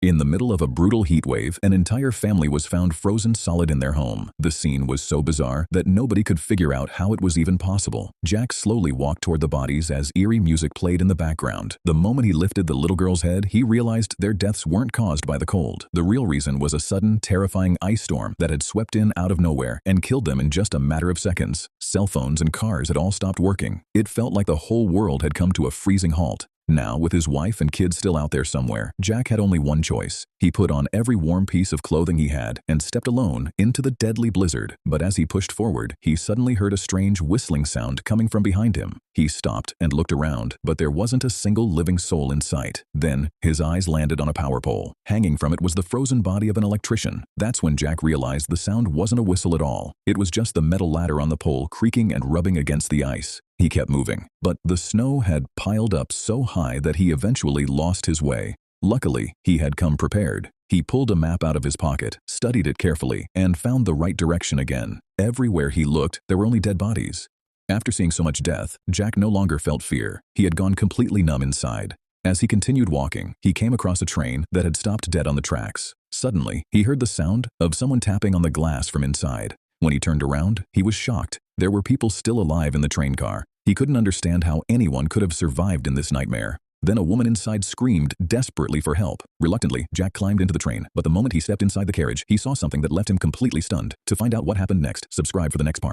In the middle of a brutal heat wave, an entire family was found frozen solid in their home. The scene was so bizarre that nobody could figure out how it was even possible. Jack slowly walked toward the bodies as eerie music played in the background. The moment he lifted the little girl's head, he realized their deaths weren't caused by the cold. The real reason was a sudden, terrifying ice storm that had swept in out of nowhere and killed them in just a matter of seconds. Cell phones and cars had all stopped working. It felt like the whole world had come to a freezing halt. Now, with his wife and kids still out there somewhere, Jack had only one choice. He put on every warm piece of clothing he had and stepped alone into the deadly blizzard. But as he pushed forward, he suddenly heard a strange whistling sound coming from behind him. He stopped and looked around, but there wasn't a single living soul in sight. Then, his eyes landed on a power pole. Hanging from it was the frozen body of an electrician. That's when Jack realized the sound wasn't a whistle at all. It was just the metal ladder on the pole creaking and rubbing against the ice. He kept moving, but the snow had piled up so high that he eventually lost his way. Luckily, he had come prepared. He pulled a map out of his pocket, studied it carefully, and found the right direction again. Everywhere he looked, there were only dead bodies. After seeing so much death, Jack no longer felt fear. He had gone completely numb inside. As he continued walking, he came across a train that had stopped dead on the tracks. Suddenly, he heard the sound of someone tapping on the glass from inside. When he turned around, he was shocked. There were people still alive in the train car. He couldn't understand how anyone could have survived in this nightmare. Then a woman inside screamed desperately for help. Reluctantly, Jack climbed into the train, but the moment he stepped inside the carriage, he saw something that left him completely stunned. To find out what happened next, subscribe for the next part.